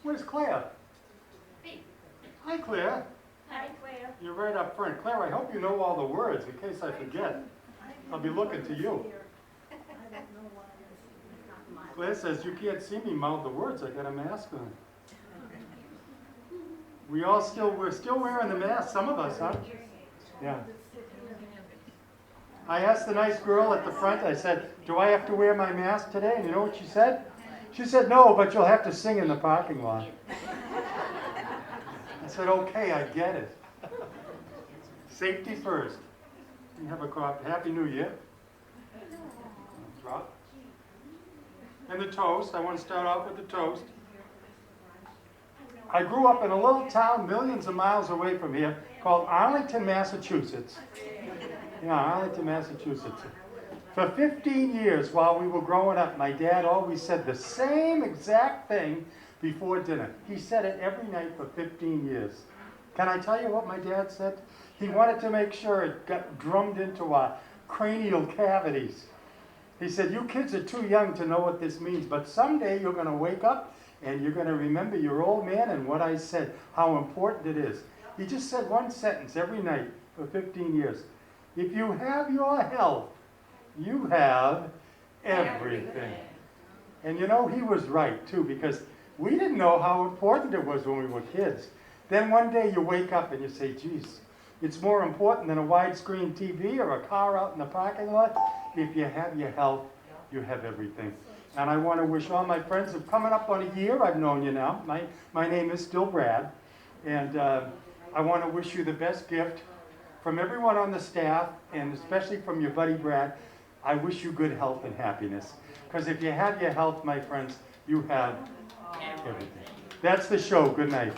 Where's Claire? Hi, Claire. Hi, Claire. You're right up front. Claire, I hope you know all the words in case I forget. I'll be looking to you. Claire says you can't see me mouth the words. I got a mask on. We're still wearing the mask, some of us, huh? Yeah. I asked the nice girl at the front, I said, do I have to wear my mask today? And you know what she said? She said, no, but you'll have to sing in the parking lot. I said, okay, I get it. Safety first. You have a coffee. Happy New Year. Drop. And the toast. I want to start off with the toast. I grew up in a little town millions of miles away from here called Arlington, Massachusetts. Yeah, Arlington, Massachusetts. For 15 years while we were growing up, my dad always said the same exact thing before dinner. He said it every night for 15 years. Can I tell you what my dad said? He wanted to make sure it got drummed into our cranial cavities. He said, you kids are too young to know what this means, but someday you're going to wake up and you're going to remember your old man and what I said, how important it is. He just said one sentence every night for 15 years. If you have your health, you have everything. And you know, he was right too, because we didn't know how important it was when we were kids. Then one day you wake up and you say, geez, it's more important than a widescreen TV or a car out in the parking lot. If you have your health, you have everything. And I want to wish all my friends who've coming up on a year, I've known you now. My name is still Brad. And I want to wish you the best gift from everyone on the staff, and especially from your buddy Brad. I wish you good health and happiness. Because if you have your health, my friends, you have everything. That's the show. Good night.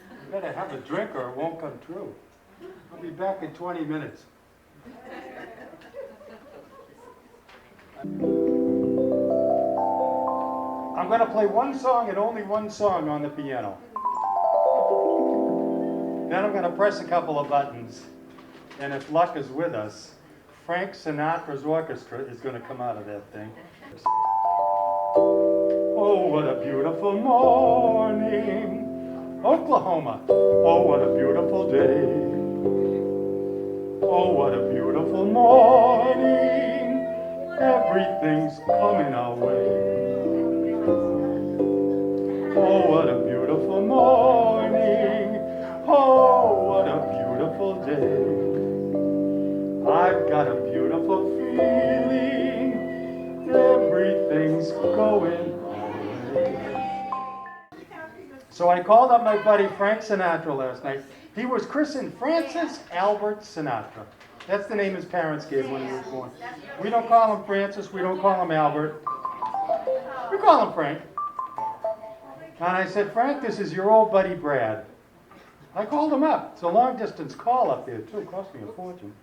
You better have a drink or it won't come true. I'll be back in 20 minutes. I'm going to play one song and only one song on the piano. Then I'm going to press a couple of buttons. And if luck is with us, Frank Sinatra's orchestra is going to come out of that thing. Oh, what a beautiful morning, Oklahoma. Oh, what a beautiful day. Oh, what a beautiful morning. Everything's coming our way. Oh, what a beautiful morning. Oh, what a beautiful day. I've got a beautiful feeling. Everything's going away. So I called up my buddy Frank Sinatra last night. He was christened Francis Albert Sinatra. That's the name his parents gave when he was born. We don't call him Francis. We don't call him Albert. We call him Frank. And I said, Frank, this is your old buddy Brad. I called him up. It's a long-distance call up there, too. It cost me a fortune.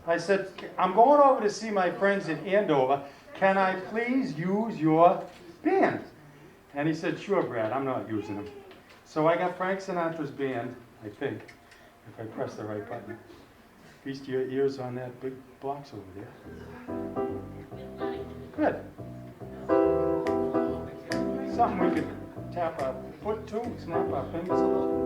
I said, I'm going over to see my friends in Andover. Can I please use your band? And he said, sure, Brad, I'm not using them. So I got Frank Sinatra's band, I think, if I press the right button. Feast your ears on that big box over there. Good. Something we could tap our foot to, snap our fingers a little.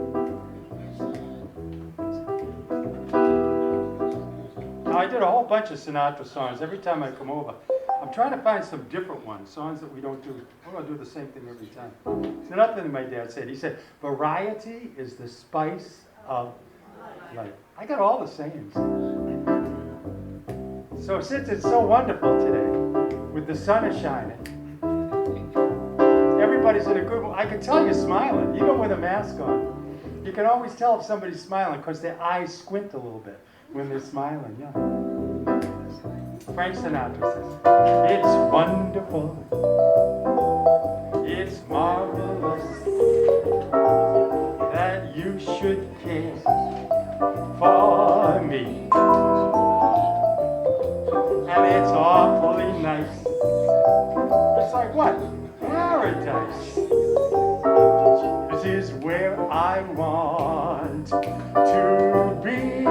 Now, I did a whole bunch of Sinatra songs every time I come over. I'm trying to find some different ones, songs that we don't do. We're going to do the same thing every time. It's another thing my dad said. He said, variety is the spice of life. I got all the sayings. So since it's so wonderful today, with the sun is shining, everybody's in a good mood. I can tell you're smiling, even with a mask on. You can always tell if somebody's smiling because their eyes squint a little bit when they're smiling, yeah. Frank Sinatra says, it's wonderful, it's marvelous that you should care for me. And it's awfully nice. It's like what? Paradise. This is where I want to be.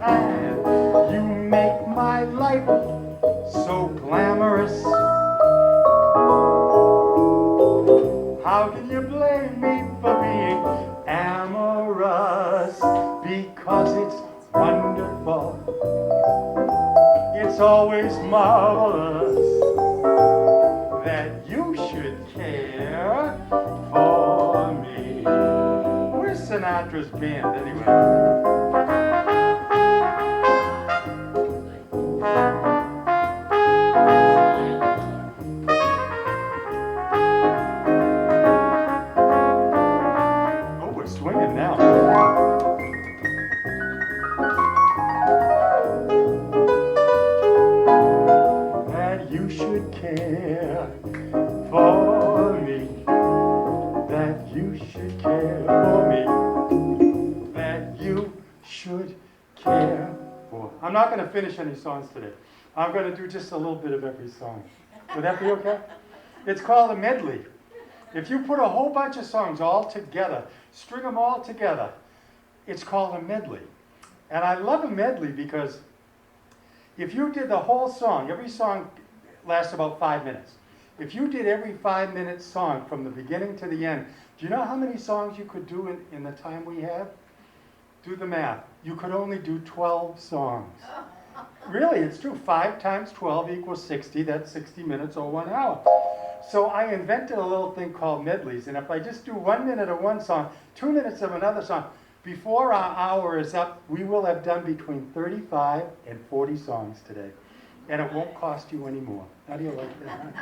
And you make my life so so glamorous. How can you blame me for being amorous? Because it's wonderful. It's always marvelous that you should care for me. Where's Sinatra's band anyway? Swinging now. That you should care for me. That you should care for me. That you should care for. I'm not going to finish any songs today. I'm going to do just a little bit of every song. Would that be okay? It's called a medley. If you put a whole bunch of songs all together, string them all together, it's called a medley. And I love a medley because if you did the whole song, every song lasts about 5 minutes. If you did every 5-minute song from the beginning to the end, do you know how many songs you could do in the time we have? Do the math. You could only do 12 songs. Really, it's true. 5 times 12 equals 60. That's 60 minutes or 1 hour. So I invented a little thing called medleys, and if I just do 1 minute of one song, 2 minutes of another song, before our hour is up, we will have done between 35 and 40 songs today. And it won't cost you any more. How do you like that? Huh?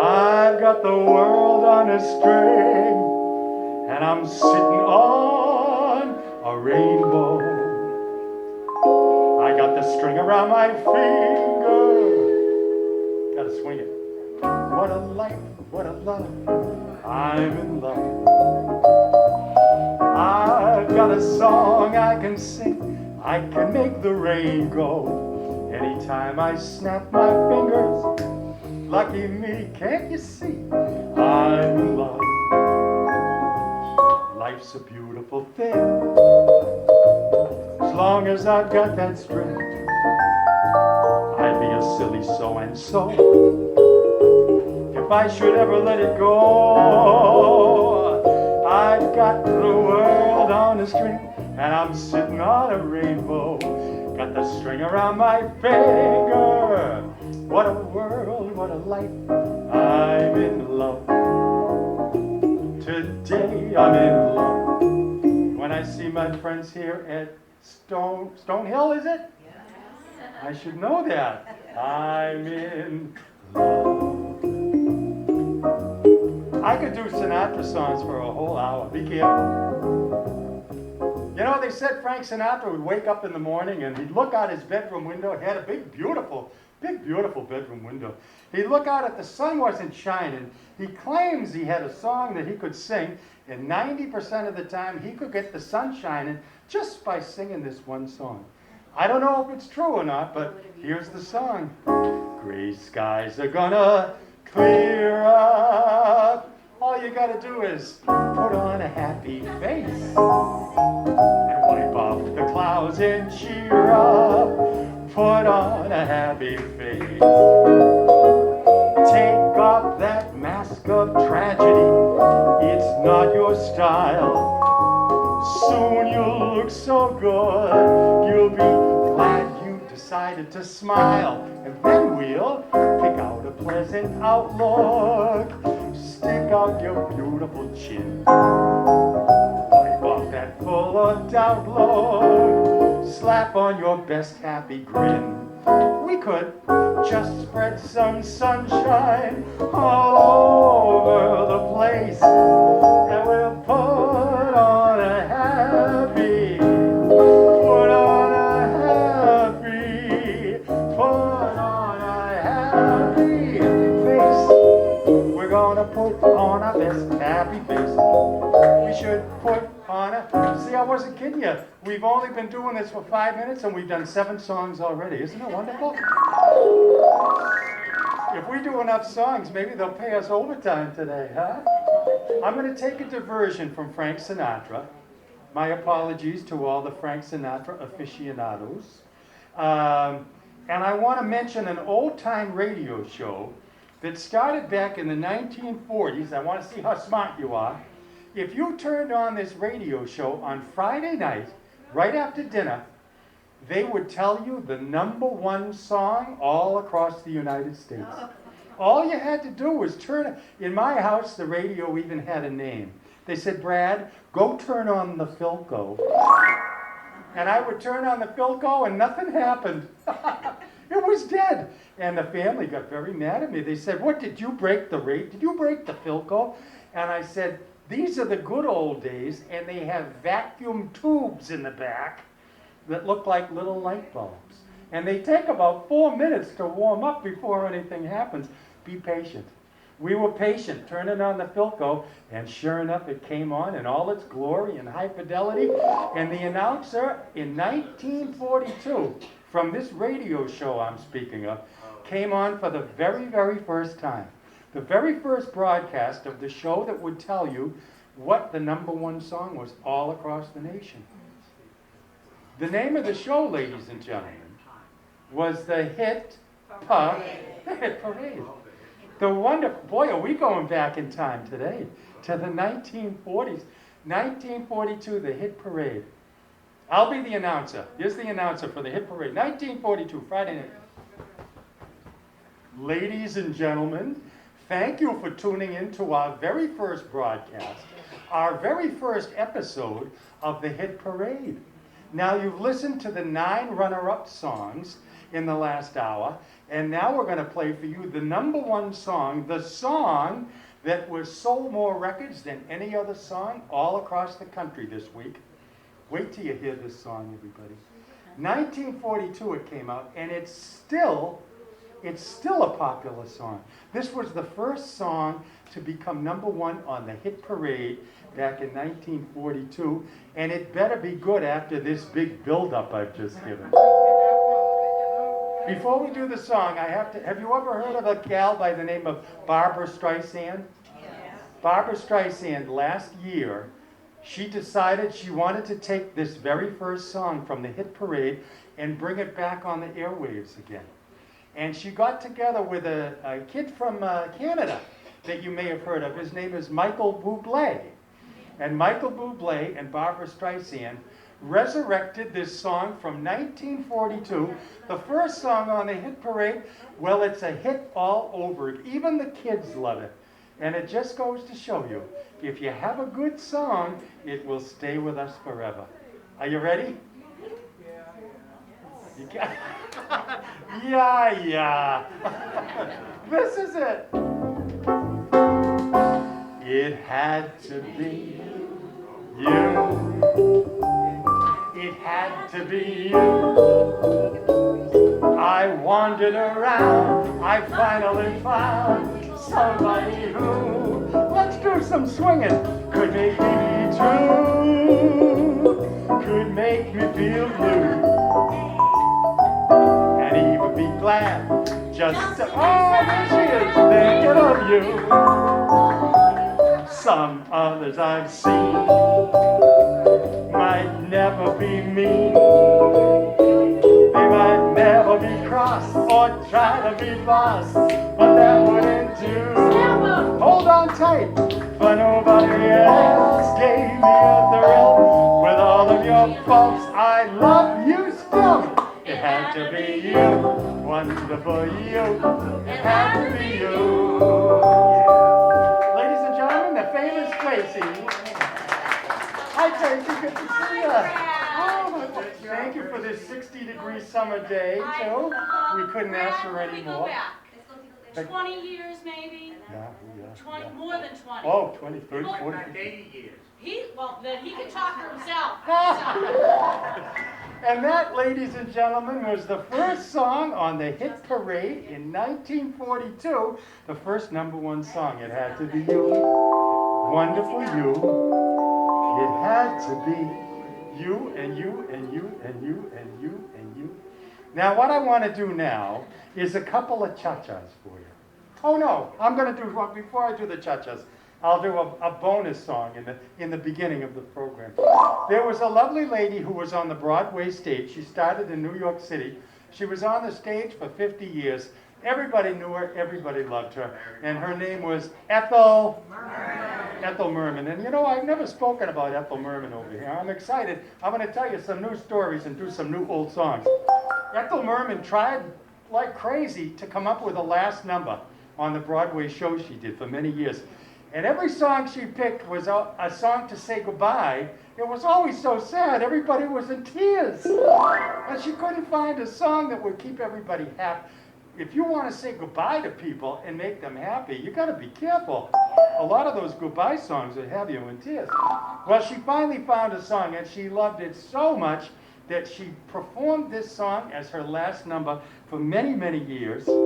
I've got the world on a string, and I'm sitting on a rainbow. I got the string around my finger. Gotta swing it. What a life, what a love, I'm in love. I've got a song I can sing, I can make the rain go. Anytime I snap my fingers, lucky me, can't you see? I'm in love. Life's a beautiful thing, as long as I've got that string. I'd be a silly so-and-so if I should ever let it go. I've got the world on a string, and I'm sitting on a rainbow. Got the string around my finger. What a world, what a life, I'm in love. Today I'm in love. When I see my friends here at Stonehill, is it? Yes. I should know that. I'm in love. I could do Sinatra songs for a whole hour. Be careful. You know, they said Frank Sinatra would wake up in the morning and he'd look out his bedroom window. He had a big, beautiful bedroom window. He'd look out at the sun wasn't shining. He claims he had a song that he could sing, and 90% of the time he could get the sun shining just by singing this one song. I don't know if it's true or not, but here's the song. Gray skies are gonna clear up. All you gotta do is put on a happy face and wipe off the clouds and cheer up. Put on a happy face. Take off that mask of tragedy. It's not your style. Soon you'll look so good. You'll be glad you decided to smile. And then we'll pick out a pleasant outlook. Stick out your beautiful chin. Wipe off that full of doubt look. Slap on your best happy grin. We could just spread some sunshine all over the place. And we'll put on a happy, put on a happy, put on a happy face. We're gonna put on our best happy face. We should put on a, see, I wasn't kidding you. We've only been doing this for 5 minutes and we've done 7 songs already. Isn't it wonderful? If we do enough songs, maybe they'll pay us overtime today, huh? I'm going to take a diversion from Frank Sinatra. My apologies to all the Frank Sinatra aficionados. And And I want to mention an old-time radio show that started back in the 1940s. I want to see how smart you are. If you turned on this radio show on Friday night, right after dinner, they would tell you the #1 song all across the United States. All you had to do was turn it. In my house, the radio even had a name. They said, Brad, go turn on the Philco. And I would turn on the Philco and nothing happened. It was dead. And the family got very mad at me. They said, what, did you break the rate? Did you break the Philco? And I said, these are the good old days, and they have vacuum tubes in the back that look like little light bulbs. And they take about 4 minutes to warm up before anything happens. Be patient. We were patient, turning on the Philco, and sure enough, it came on in all its glory and high fidelity. And the announcer in 1942, from this radio show I'm speaking of, came on for the very, very first time. The very first broadcast of the show that would tell you what the #1 song was all across the nation. The name of the show, ladies and gentlemen, was the Hit Parade. The wonderful, boy, are we going back in time today to the 1940s. 1942, the Hit Parade. I'll be the announcer. Here's the announcer for the Hit Parade. 1942, Friday night. Ladies and gentlemen, thank you for tuning in to our very first broadcast, our very first episode of the Hit Parade. Now, you've listened to the 9 runner-up songs in the last hour, and now we're going to play for you the #1 song, the song that was sold more records than any other song all across the country this week. Wait till you hear this song, everybody. 1942 it came out, and it's still a popular song. This was the first song to become #1 on the Hit Parade back in 1942, and it better be good after this big build-up I've just given. Before we do the song, have you ever heard of a gal by the name of Barbra Streisand? Yes. Barbra Streisand, last year, she decided she wanted to take this very first song from the Hit Parade and bring it back on the airwaves again. And she got together with a kid from Canada that you may have heard of. His name is Michael Bublé. And Michael Bublé and Barbra Streisand resurrected this song from 1942. The first song on the Hit Parade, well, it's a hit all over it. Even the kids love it. And it just goes to show you, if you have a good song, it will stay with us forever. Are you ready? Yeah. This is it. It had to be you. It had to be you. I wandered around, I finally found somebody who, let's do some swinging, could make me true, could make me feel blue, and even be glad just to, oh, there she is, thinking of you. Some others I've seen might never be mean. They might never be cross or try to be boss, but that wouldn't do. Hold on tight, for nobody else gave me a thrill. With all of your faults, I love you still. It had to be you, wonderful you. It had to be you. Ladies and gentlemen, the famous Tracy. Hi, Tracy, good to see you. Oh, thank you for this 60-degree summer day, too. We couldn't ask for any more. 20 years, maybe? Yeah. 20, more than 20. Oh, 20, 30, 40. 80 years. Then he can talk for himself. And that, ladies and gentlemen, was the first song on the Hit Parade in 1942. The first #1 song. It had to be you. Wonderful you. It had to be you and you and you and you and you and you. Now, what I want to do now is a couple of cha-chas for you. Oh no, I'm going to do, before I do the cha-chas, I'll do a bonus song in the beginning of the program. There was a lovely lady who was on the Broadway stage. She started in New York City, She was on the stage for 50 years. Everybody knew her, everybody loved her, and her name was Ethel Merman. And you know, I've never spoken about Ethel Merman over here. I'm excited. I'm going to tell you some new stories and do some new old songs. Ethel Merman tried like crazy to come up with a last number on the Broadway show she did for many years. And every song she picked was a song to say goodbye. It was always so sad. Everybody was in tears. And she couldn't find a song that would keep everybody happy. If you want to say goodbye to people and make them happy, you got to be careful. A lot of those goodbye songs would have you in tears. Well, she finally found a song, and she loved it so much that she performed this song as her last number for many, many years. And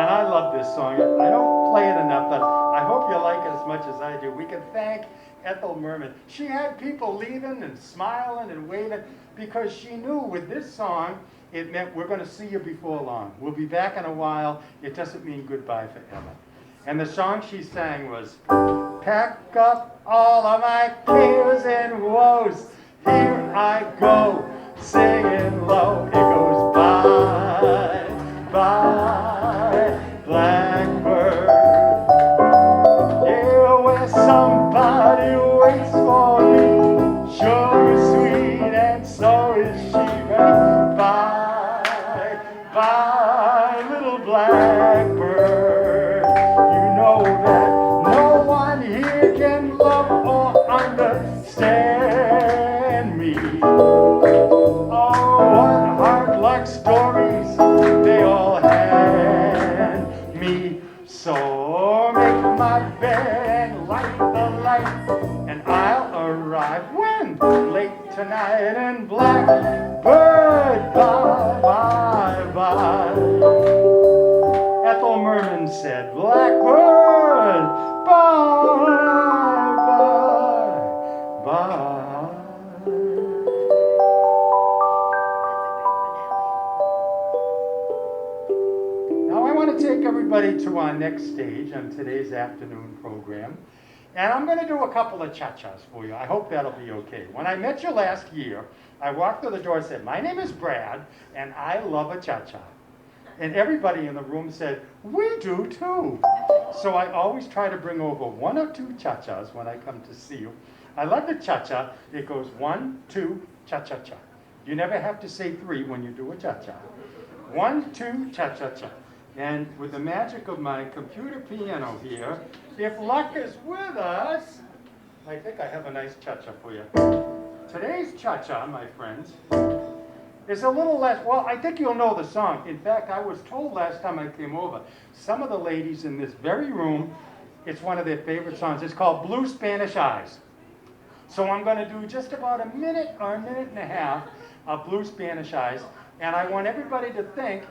I love this song. I don't play it enough, but I hope you like it as much as I do. We can thank Ethel Merman. She had people leaving and smiling and waving because she knew with this song, it meant we're going to see you before long. We'll be back in a while. It doesn't mean goodbye forever. And the song she sang was, pack up all of my cares and woes. Here I go, singing low. It goes, bye, bye, blackbird. Yeah, where somebody waits for me. Sure is sweet and so is she. Bye, little blackbird. You know that no one here can love or understand me. Oh, what hard luck stories they all hand me. So make my bed and light the light, and I'll arrive when? Late tonight, and blackbird, bye, bye, bye. Ethel Merman said, blackbird, bye, bye, bye. Now I want to take everybody to our next stage on today's afternoon program. And I'm going to do a couple of cha-chas for you. I hope that'll be okay. When I met you last year, I walked through the door and said, my name is Brad, and I love a cha-cha. And everybody in the room said, we do too. So I always try to bring over one or two cha-chas when I come to see you. I love the cha-cha. It goes 1, 2, cha-cha-cha. You never have to say 3 when you do a cha-cha. 1, 2, cha-cha-cha. And with the magic of my computer piano here, if luck is with us, I think I have a nice cha-cha for you. Today's cha-cha, my friends, is a little less, well, I think you'll know the song. In fact, I was told last time I came over, some of the ladies in this very room, it's one of their favorite songs. It's called Blue Spanish Eyes. So I'm going to do just about a minute or a minute and a half of Blue Spanish Eyes, and I want everybody to think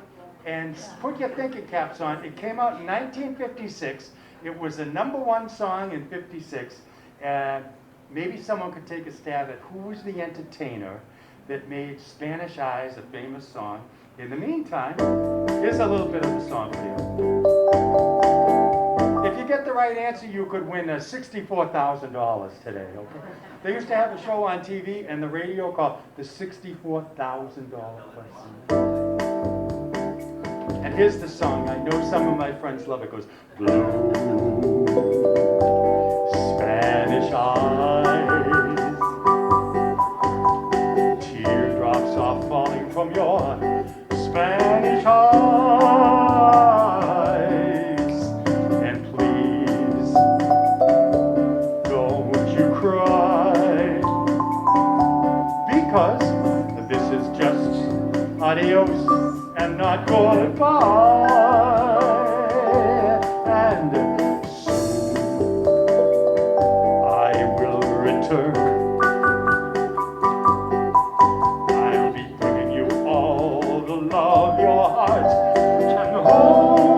and put your thinking caps on. It came out in 1956. It was the #1 song in 56. And maybe someone could take a stab at who was the entertainer that made Spanish Eyes a famous song. In the meantime, here's a little bit of the song for you. If you get the right answer, you could win $64,000 today. Okay? They used to have a show on TV and the radio called the $64,000 question. And here's the song. I know some of my friends love it. It goes, blue Spanish eyes, teardrops are falling from your Spanish eyes. And please, don't you cry, because this is just adios and not goodbye. And soon I will return. I'll be bringing you all the love your heart can hold.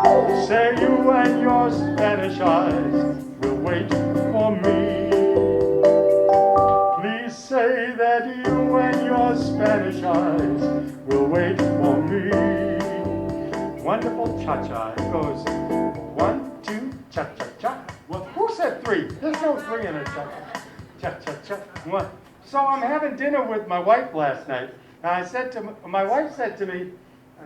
Oh, please say you and your Spanish eyes will wait for me. 93 in a cha-cha. Cha-cha-cha. What? So I'm having dinner with my wife last night, and my wife said to me,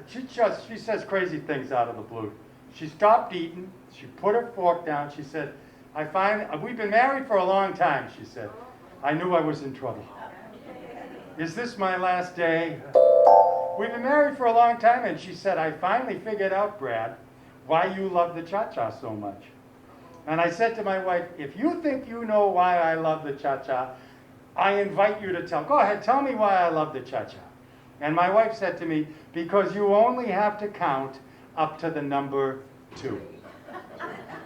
she says crazy things out of the blue. She stopped eating, she put her fork down, she said, we've been married for a long time, she said. I knew I was in trouble. Is this my last day? We've been married for a long time, and she said, I finally figured out, Brad, why you love the cha-cha so much. And I said to my wife, if you think you know why I love the cha-cha, I invite you to go ahead, tell me why I love the cha-cha. And my wife said to me, because you only have to count up to the number 2.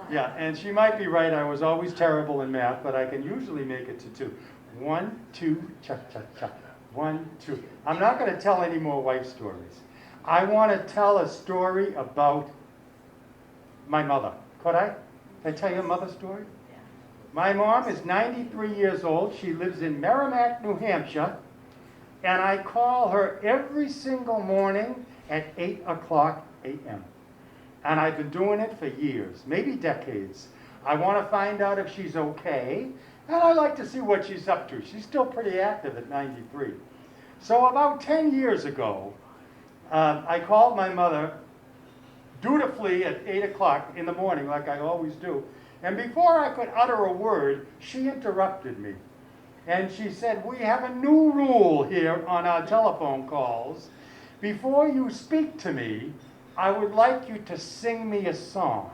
Yeah, and she might be right. I was always terrible in math, but I can usually make it to 2. 1, 2, cha-cha-cha. 1, 2. I'm not going to tell any more wife stories. I want to tell a story about my mother. Could I? Can I tell you a mother story? My mom is 93 years old. She lives in Merrimack, New Hampshire. And I call her every single morning at 8 o'clock a.m. And I've been doing it for years, maybe decades. I want to find out if she's okay. And I like to see what she's up to. She's still pretty active at 93. So about 10 years ago, I called my mother dutifully at 8 o'clock in the morning, like I always do. And before I could utter a word, she interrupted me. And she said, we have a new rule here on our telephone calls. Before you speak to me, I would like you to sing me a song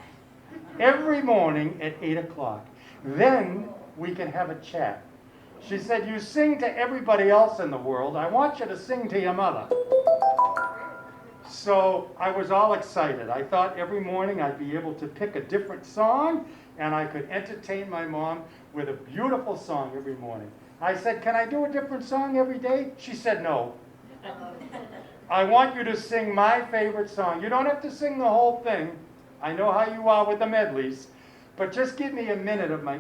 every morning at 8 o'clock. Then we can have a chat. She said, you sing to everybody else in the world. I want you to sing to your mother. So I was all excited. I thought every morning I'd be able to pick a different song, and I could entertain my mom with a beautiful song every morning. I said, can I do a different song every day? She said, no. I want you to sing my favorite song. You don't have to sing the whole thing. I know how you are with the medleys, but just give me a minute of my...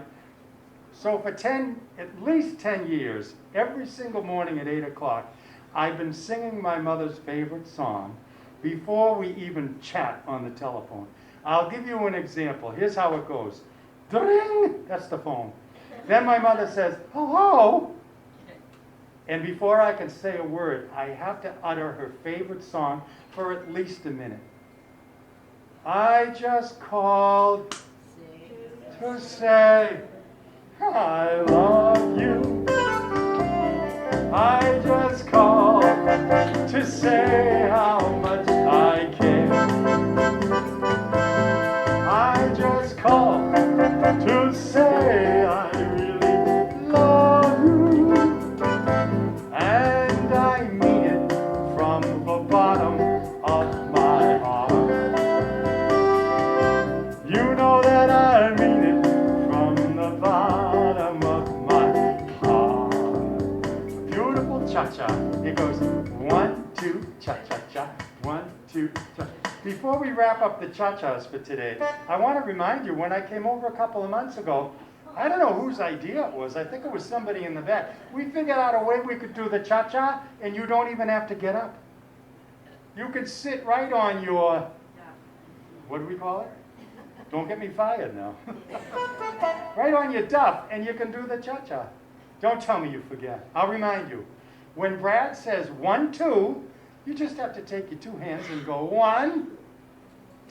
So for at least 10 years, every single morning at 8 o'clock, I've been singing my mother's favorite song before we even chat on the telephone. I'll give you an example. Here's how it goes. Ding! That's the phone. Then my mother says, hello. And before I can say a word, I have to utter her favorite song for at least a minute. I just called to say I love you. I just called to say how much I care. I just called to say I really love you. And I mean it from the bottom of my heart. You know that I mean it from the bottom of my heart. Beautiful cha-cha. It goes 1, 2, cha-cha-cha. 1, 2, cha. Before we wrap up the cha-chas for today, I want to remind you, when I came over a couple of months ago, I don't know whose idea it was. I think it was somebody in the back. We figured out a way we could do the cha-cha, and you don't even have to get up. You could sit right on your, what do we call it? Don't get me fired now. Right on your duff, and you can do the cha-cha. Don't tell me you forget. I'll remind you. When Brad says 1, 2, you just have to take your 2 hands and go 1,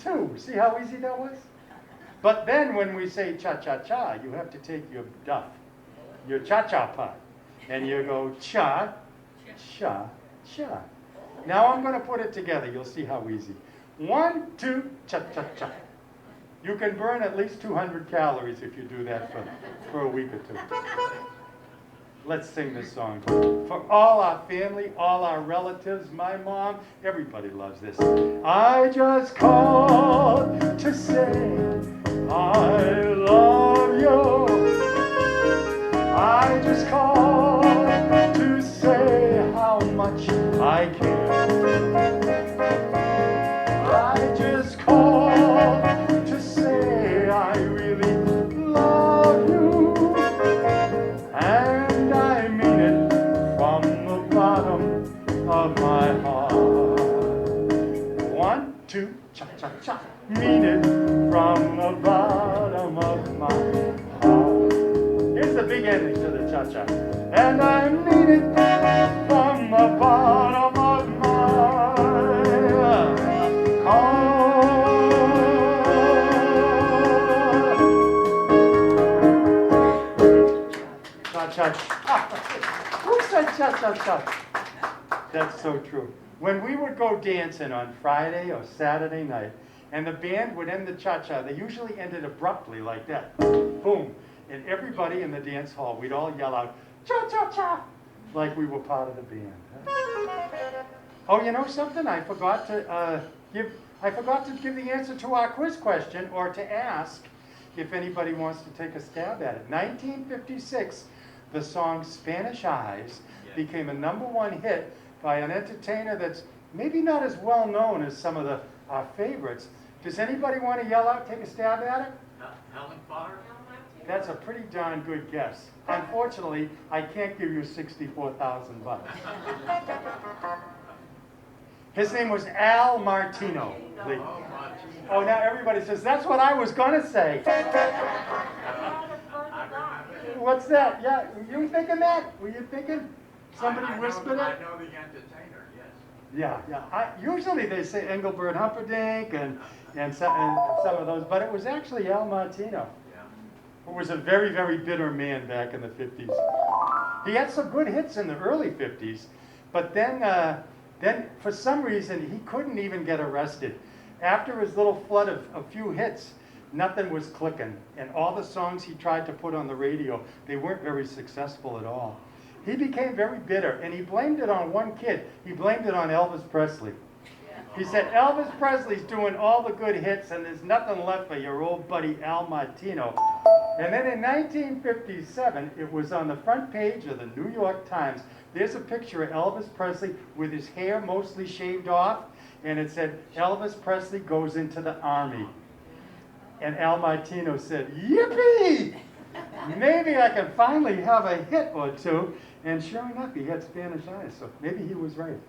2. See how easy that was? But then when we say cha-cha-cha, you have to take your duff, your cha-cha part, and you go cha, cha, cha. Now I'm going to put it together. You'll see how easy. 1, 2, cha-cha-cha. You can burn at least 200 calories if you do that for a week or 2. Let's sing this song. For all our family, all our relatives, my mom, everybody loves this. I just called to say I love you. I just called to say how much I care. I just called to say I really love you. And I mean it from the bottom of my heart. 1, 2, cha-cha-cha. Mean it from the cha-cha. And I mean it from the bottom of my heart. Cha-cha. Who said cha-cha-cha? That's so true. When we would go dancing on Friday or Saturday night, and the band would end the cha-cha, they usually ended abruptly like that. Boom. And everybody in the dance hall, we'd all yell out, cha-cha-cha, like we were part of the band. Oh, you know something? I forgot to give the answer to our quiz question, or to ask if anybody wants to take a stab at it. 1956, the song Spanish Eyes became a #1 hit by an entertainer that's maybe not as well known as some of our favorites. Does anybody want to yell out, take a stab at it? Helen Potter? That's a pretty darn good guess. Unfortunately, I can't give you 64,000 bucks. His name was Al Martino. Oh, now everybody says, that's what I was going to say. What's that? Yeah, you thinking that? Were you thinking? Somebody whispered it? I know the entertainer, yes. Yeah. Usually they say Engelbert Humperdinck and some of those, but it was actually Al Martino, who was a very, very bitter man back in the 50s. He had some good hits in the early 50s, but then for some reason he couldn't even get arrested. After his little flood of a few hits, nothing was clicking, and all the songs he tried to put on the radio, they weren't very successful at all. He became very bitter, and he blamed it on one kid. He blamed it on Elvis Presley. He said, Elvis Presley's doing all the good hits, and there's nothing left for your old buddy Al Martino. And then in 1957, it was on the front page of the New York Times. There's a picture of Elvis Presley with his hair mostly shaved off, and it said, Elvis Presley goes into the army. And Al Martino said, yippee! Maybe I can finally have a hit or two. And sure enough, he had Spanish Eyes, so maybe he was right.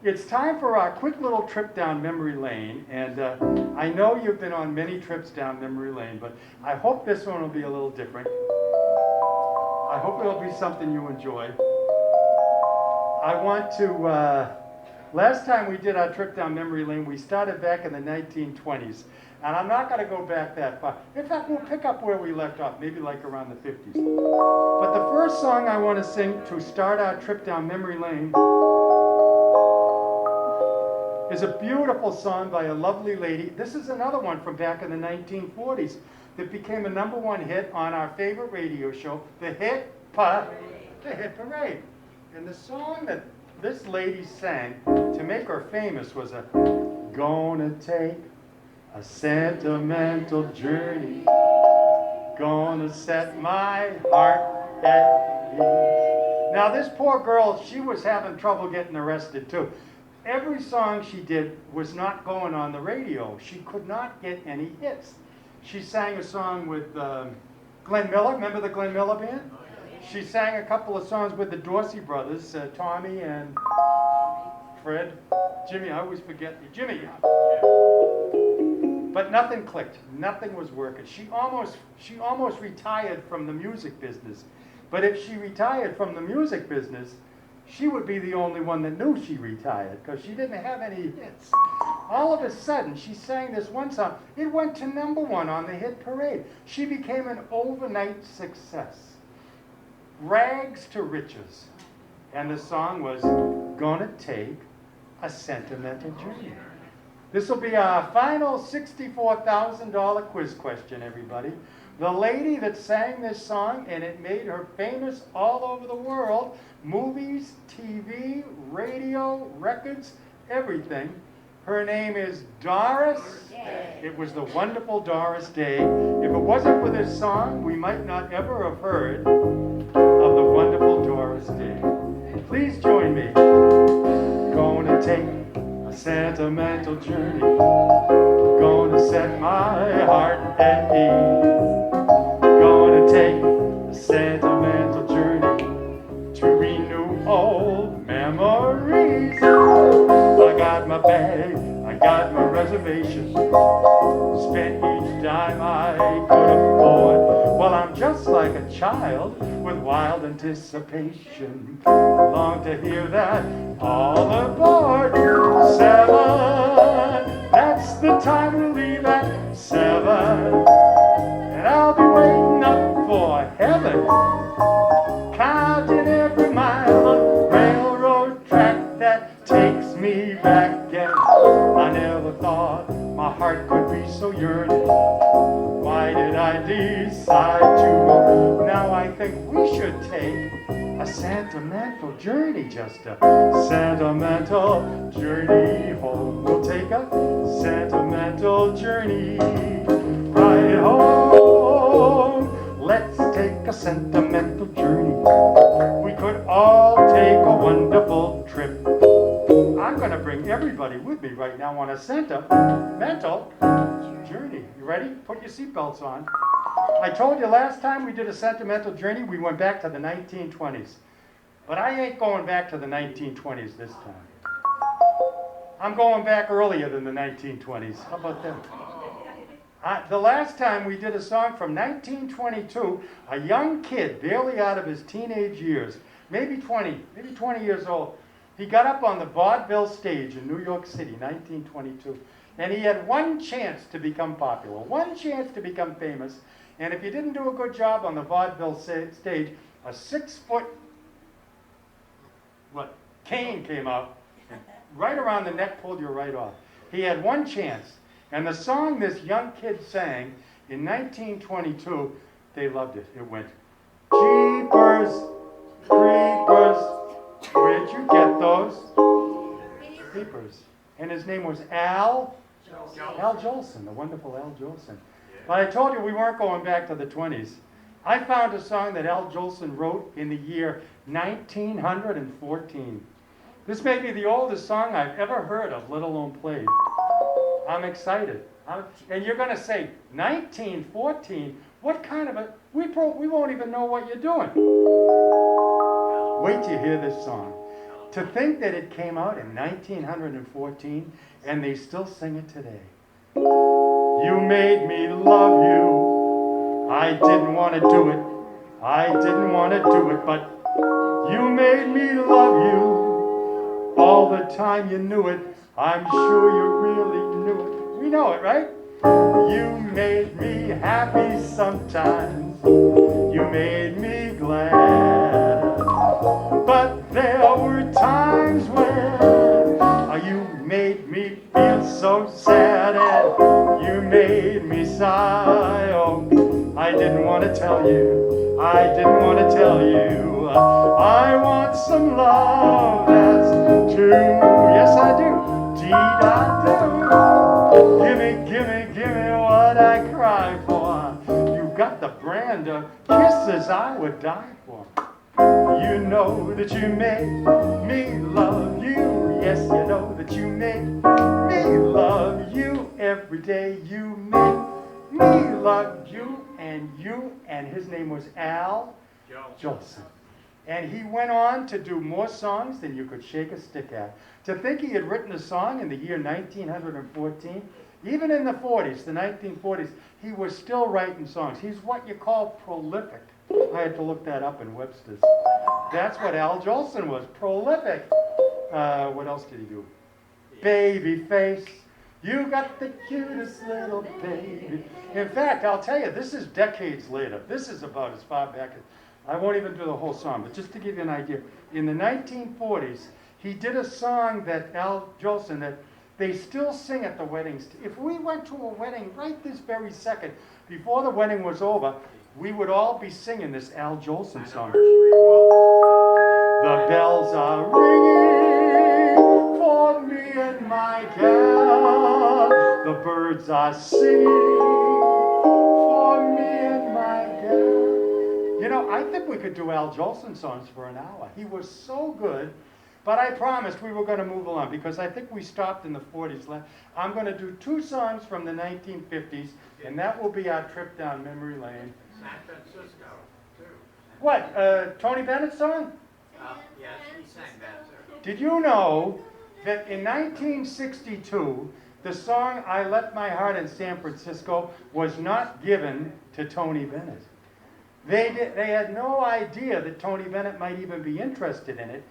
It's time for our quick little trip down memory lane. And I know you've been on many trips down memory lane, but I hope this one will be a little different. I hope it'll be something you enjoy. I want to, last time we did our trip down memory lane, we started back in the 1920s. And I'm not going to go back that far. In fact, we'll pick up where we left off, maybe like around the 50s. But the first song I want to sing to start our trip down memory lane is a beautiful song by a lovely lady. This is another one from back in the 1940s that became a #1 hit on our favorite radio show, the Hit Parade. And the song that this lady sang to make her famous was a Gonna Take a Sentimental Journey, Gonna Set My Heart at Ease. Now this poor girl, she was having trouble getting arrested too. Every song she did was not going on the radio. She could not get any hits. She sang a song with Glenn Miller. Remember the Glenn Miller band? She sang a couple of songs with the Dorsey brothers, Tommy and Fred. Jimmy, I always forget. Jimmy. But nothing clicked. Nothing was working. She almost retired from the music business. But if she retired from the music business, she would be the only one that knew she retired because she didn't have any hits. All of a sudden, she sang this one song. It went to #1 on the hit parade. She became an overnight success. Rags to riches. And the song was Gonna Take a Sentimental Journey. This will be our final $64,000 quiz question, everybody. The lady that sang this song, and it made her famous all over the world, movies, TV, radio, records, everything. Her name is Doris Day. It was the wonderful Doris Day. If it wasn't for this song, we might not ever have heard of the wonderful Doris Day. Please join me. Gonna take a sentimental journey, gonna set my heart at ease, gonna take a sentimental journey to renew old memories. I got my bag, I got my reservation, spent each dime I could afford. Well, I'm just like a child with wild anticipation. Long to hear that all aboard 7. That's the time we'll leave at 7. And I'll be waiting up for heaven, counting every mile of railroad track that takes me back. And I never thought my heart could be so yearning. Why did I decide to go? Now I think we should take a sentimental journey, just a sentimental journey home. We'll take a sentimental journey right home. Let's take a sentimental journey. We could all take a wonderful trip. I'm going to bring everybody with me right now on a sentimental journey. You ready? Put your seatbelts on. I told you last time we did a sentimental journey, we went back to the 1920s. But I ain't going back to the 1920s this time. I'm going back earlier than the 1920s. How about that? The last time we did a song from 1922, a young kid, barely out of his teenage years, maybe 20 years old, he got up on the vaudeville stage in New York City, 1922, and he had one chance to become popular, one chance to become famous, and if you didn't do a good job on the vaudeville stage, a 6-foot cane came out, and right around the neck, pulled you right off. He had one chance, and the song this young kid sang in 1922, they loved it. It went, Jeepers, Creepers. Where'd you get those? Papers. And his name was Al Jolson, the wonderful Al Jolson. But I told you we weren't going back to the 20s. I found a song that Al Jolson wrote in the year 1914. This may be the oldest song I've ever heard of, let alone played. I'm excited. And you're going to say, 1914? What kind of a... We won't even know what you're doing. Wait till you hear this song. To think that it came out in 1914 and they still sing it today. You made me love you. I didn't want to do it. I didn't want to do it, but you made me love you. All the time you knew it. I'm sure you really knew it. We know it, right? You made me happy sometimes. You made me glad. But there were times when you made me feel so sad, and you made me sigh. Oh, I didn't want to tell you. I didn't want to tell you. I want some love, that's true. Yes, I do. Deed I do. Give me what I cry for. You got the brand of kisses I would die for. You know that you made me love you. Yes, you know that you made me love you. Every day you made me love you. And his name was Al Jolson. And he went on to do more songs than you could shake a stick at. To think he had written a song in the year 1914, even in the 40s, the 1940s, he was still writing songs. He's what you call prolific. I had to look that up in Webster's. That's what Al Jolson was, prolific. What else did he do? Baby face, you got the cutest little baby. In fact, I'll tell you, this is decades later. This is about as far back as, I won't even do the whole song, but just to give you an idea. In the 1940s, he did a song that Al Jolson, that they still sing at the weddings. If we went to a wedding right this very second, before the wedding was over, we would all be singing this Al Jolson song. The bells are ringing for me and my gal. The birds are singing for me and my gal. You know, I think we could do Al Jolson songs for an hour. He was so good. But I promised we were going to move along because I think we stopped in the 40s. I'm going to do 2 songs from the 1950s, and that will be our trip down memory lane. San Francisco, too. What, Tony Bennett's song? Yes, he sang that, sir. Did you know that in 1962, the song I Left My Heart in San Francisco was not given to Tony Bennett? They had no idea that Tony Bennett might even be interested in it.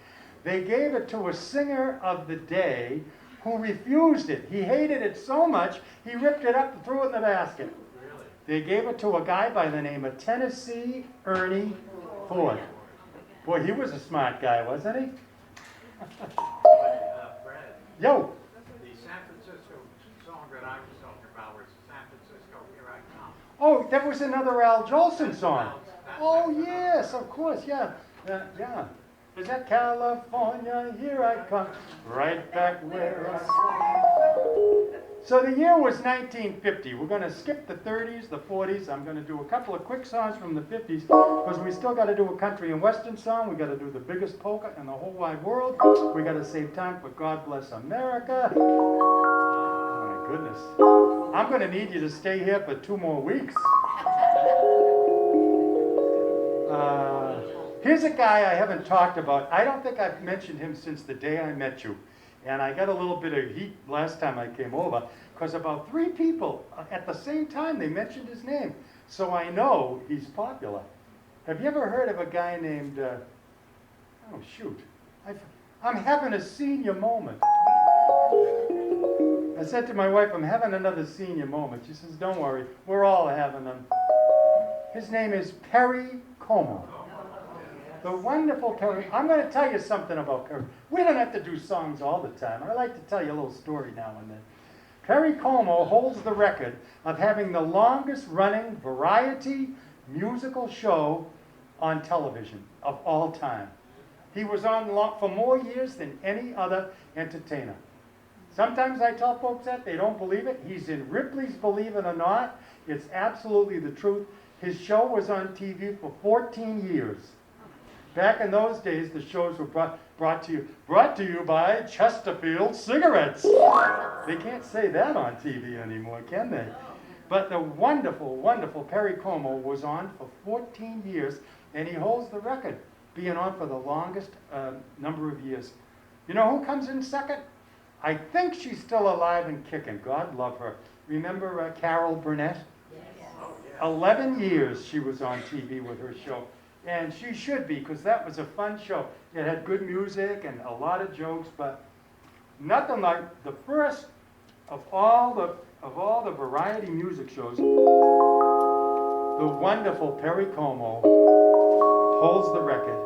They gave it to a singer of the day who refused it. He hated it so much, he ripped it up and threw it in the basket. Really? They gave it to a guy by the name of Tennessee Ernie Ford. Boy, he was a smart guy, wasn't he? But, Fred, Yo, the San Francisco song that I was talking about was San Francisco, Here I Come. oh, that was another Al Jolson song. That's Oh, what- yes, of course, yeah. Yeah. Is that California, here I come, right back where I started. So the year was 1950. We're going to skip the 30s, the 40s. I'm going to do a couple of quick songs from the 50s because we still got to do a country and western song. We got to do the biggest polka in the whole wide world. We got to save time for God Bless America. Oh my goodness. I'm going to need you to stay here for 2 more weeks. Here's a guy I haven't talked about. I don't think I've mentioned him since the day I met you. And I got a little bit of heat last time I came over because about 3 people at the same time, they mentioned his name. So I know he's popular. Have you ever heard of a guy named, oh shoot, I'm having a senior moment. I said to my wife, I'm having another senior moment. She says, don't worry, we're all having them. His name is Perry Como. The wonderful Perry. I'm going to tell you something about Perry. We don't have to do songs all the time. I like to tell you a little story now and then. Perry Como holds the record of having the longest running variety musical show on television of all time. He was on for more years than any other entertainer. Sometimes I tell folks that, they don't believe it. He's in Ripley's Believe It or Not. It's absolutely the truth. His show was on TV for 14 years. Back in those days, the shows were brought to you by Chesterfield Cigarettes. They can't say that on TV anymore, can they? But the wonderful, wonderful Perry Como was on for 14 years, and he holds the record, being on for the longest number of years. You know who comes in second? I think she's still alive and kicking. God love her. Remember Carol Burnett? Yes. 11 years she was on TV with her show. And she should be, because that was a fun show. It had good music and a lot of jokes, but nothing like the first of all the variety music shows. The wonderful Perry Como holds the record.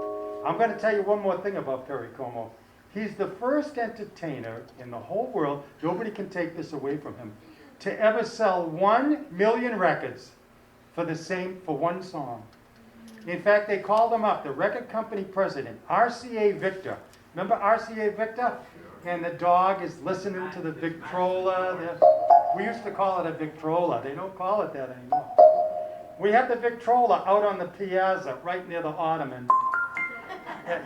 I'm going to tell you one more thing about Perry Como. He's the first entertainer in the whole world, nobody can take this away from him, to ever sell 1 million records for one song. In fact, they called him up, the record company president, RCA Victor. Remember RCA Victor? And the dog is listening to the Victrola. We used to call it a Victrola. They don't call it that anymore. We have the Victrola out on the piazza, right near the ottoman.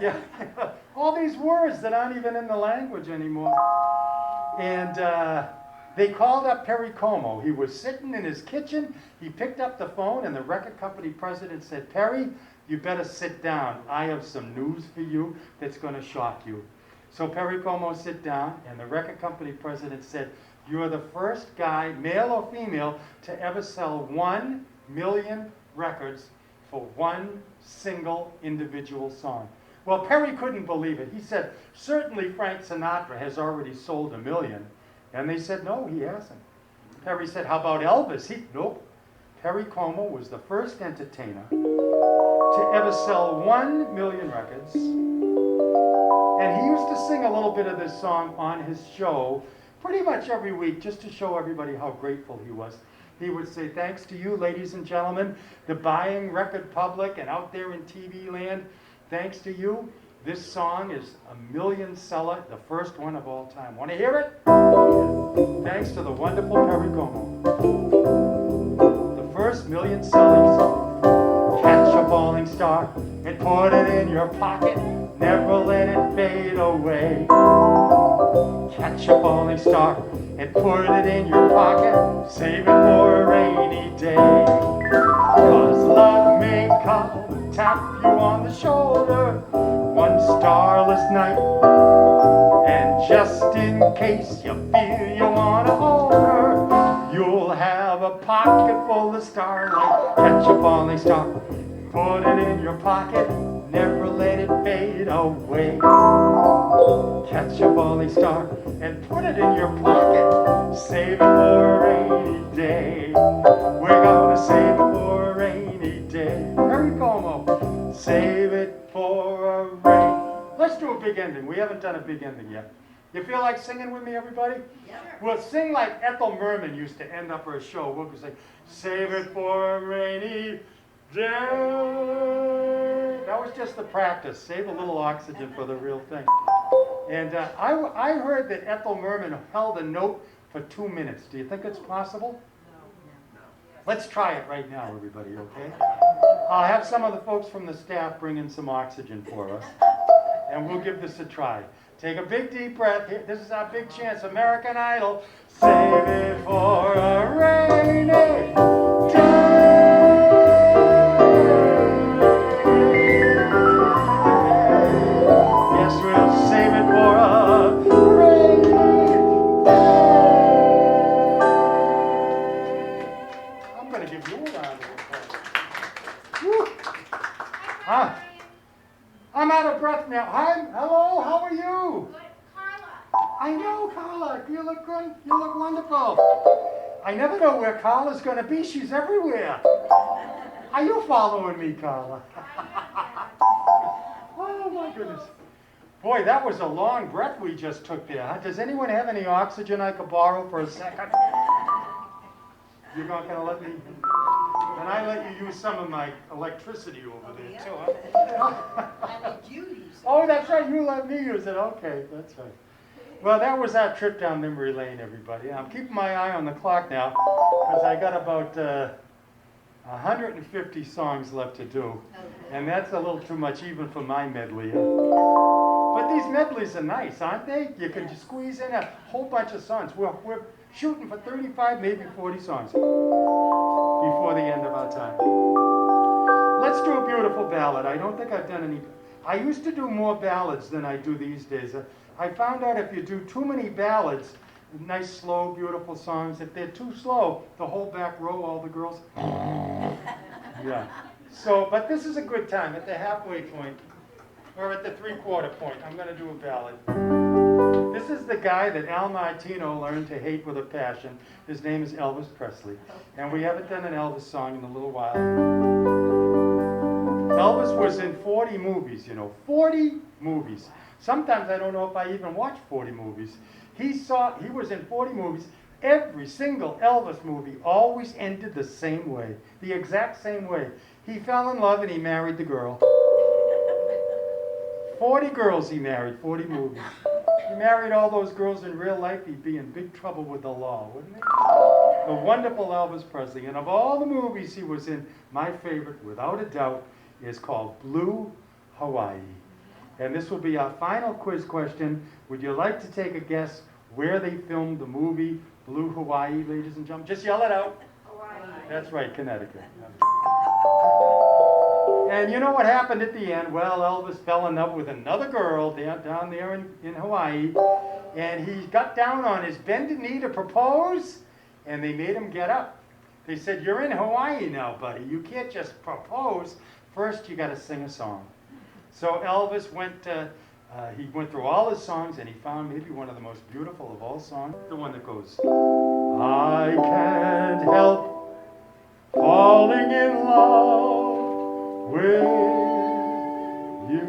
Yeah. All these words that aren't even in the language anymore. And they called up Perry Como. He was sitting in his kitchen. He picked up the phone, and the record company president said, Perry, you better sit down. I have some news for you that's going to shock you. So Perry Como sat down, and the record company president said, you're the first guy, male or female, to ever sell 1 million records for one single individual song. Well, Perry couldn't believe it. He said, certainly Frank Sinatra has already sold 1 million. And they said, no, he hasn't. Perry said, how about Elvis? Nope. Perry Como was the first entertainer to ever sell 1 million records. And he used to sing a little bit of this song on his show pretty much every week just to show everybody how grateful he was. He would say, thanks to you, ladies and gentlemen, the buying record public and out there in TV land, thanks to you, this song is a million seller, the first one of all time. Want to hear it? Thanks to the wonderful Perry Como. The first million selling song. Catch a falling star and put it in your pocket. Never let it fade away. Catch a falling star and put it in your pocket. Save it for a rainy day. 'Cause luck may come and tap you on the shoulder one starless night. And just in case you feel you want to hold her, you'll have a pocket full of starlight. Catch a falling star, Put it in your pocket, never let it fade away. Catch a falling star and put it in your pocket. Save it for a rainy day. We're gonna save it for a rainy day. Harry Como, save it for a rain. Let's do a big ending. We haven't done a big ending yet. You feel like singing with me, everybody? Yeah. We'll sing like Ethel Merman used to end up her show. We'll say, save it for a rainy day. That was just the practice. Save a little oxygen for the real thing. And I heard that Ethel Merman held a note for 2 minutes. Do you think it's possible? Let's try it right now, everybody, okay? I'll have some of the folks from the staff bring in some oxygen for us. And we'll give this a try. Take a big deep breath. Here, this is our big chance. American Idol. Save it for a rainy day. Yes, we'll save it for a rainy day. I'm going to give you a round of applause. Woo. Huh? I'm out of breath now. Hi, hello, how are you? Good. Carla. I know, Carla. You look good. You look wonderful. I never know where Carla's going to be. She's everywhere. Are you following me, Carla? Oh, my goodness. Boy, that was a long breath we just took there. Huh? Does anyone have any oxygen I could borrow for a second? You're not going to let me? And I let you use some of my electricity over there, too. Huh? I need you to use it. Oh, that's right. You let me use it. Okay, that's right. Well, that was our trip down memory lane, everybody. I'm keeping my eye on the clock now because I got about 150 songs left to do. And that's a little too much even for my medley. But these medleys are nice, aren't they? You can just squeeze in a whole bunch of songs. We're shooting for 35, maybe 40 songs before the end of our time. Let's do a beautiful ballad. I don't think I've done any. I used to do more ballads than I do these days. I found out if you do too many ballads, nice, slow, beautiful songs, if they're too slow, the whole back row, all the girls. Yeah. So, but this is a good time. At the halfway point, or at the three-quarter point, I'm going to do a ballad. This is the guy that Al Martino learned to hate with a passion. His name is Elvis Presley. And we haven't done an Elvis song in a little while. Elvis was in 40 movies, 40 movies. Sometimes I don't know if I even watched 40 movies. He was in 40 movies. Every single Elvis movie always ended the same way, the exact same way. He fell in love and he married the girl. 40 girls he married, 40 movies. He married all those girls in real life, he'd be in big trouble with the law, wouldn't he? The wonderful Elvis Presley. And of all the movies he was in, my favorite, without a doubt, is called Blue Hawaii. And this will be our final quiz question. Would you like to take a guess where they filmed the movie Blue Hawaii, ladies and gentlemen? Just yell it out. Hawaii. That's right, Connecticut. And you know what happened at the end? Well, Elvis fell in love with another girl down there in Hawaii. And he got down on his bended knee to propose, and they made him get up. They said, you're in Hawaii now, buddy. You can't just propose. First, you got to sing a song. So Elvis went through all his songs, and he found maybe one of the most beautiful of all songs, the one that goes, I can't help falling in love with you.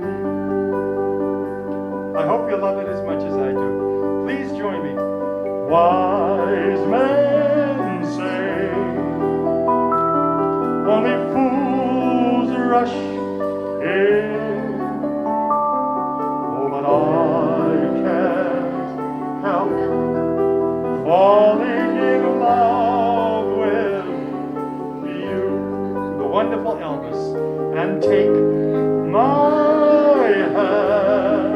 I hope you love it as much as I do. Please join me. Wise men say only fools rush in. Oh, but I can't help falling in love with you. The wonderful Elvis. And take my hand,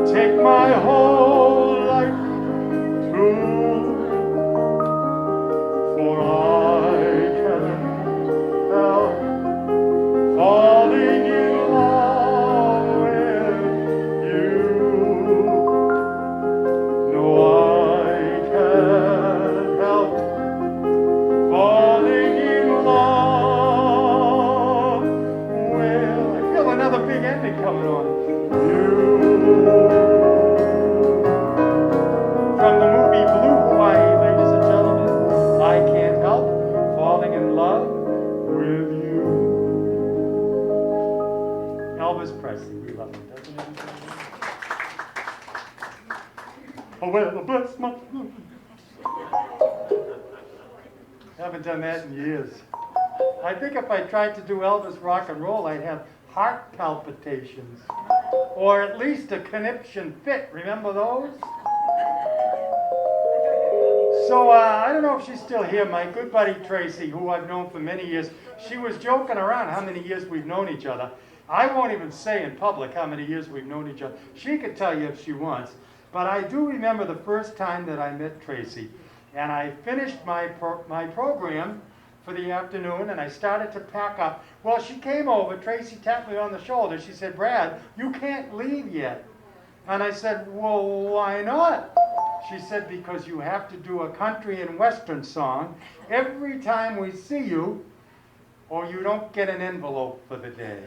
take my whole life too, for I can't help falling in love with you. No, I can't help falling in love Elvis Presley. We love him, doesn't everybody? Oh, well, bless my... Haven't done that in years. I think if I tried to do Elvis rock and roll, I'd have heart palpitations. Or at least a conniption fit. Remember those? So I don't know if she's still here. My good buddy Tracy, who I've known for many years, she was joking around how many years we've known each other. I won't even say in public how many years we've known each other. She could tell you if she wants. But I do remember the first time that I met Tracy. And I finished my program for the afternoon, and I started to pack up. Well, she came over, Tracy tapped me on the shoulder. She said, "Brad, you can't leave yet." And I said, "Well, why not?" She said, "Because you have to do a country and western song every time we see you, or you don't get an envelope for the day."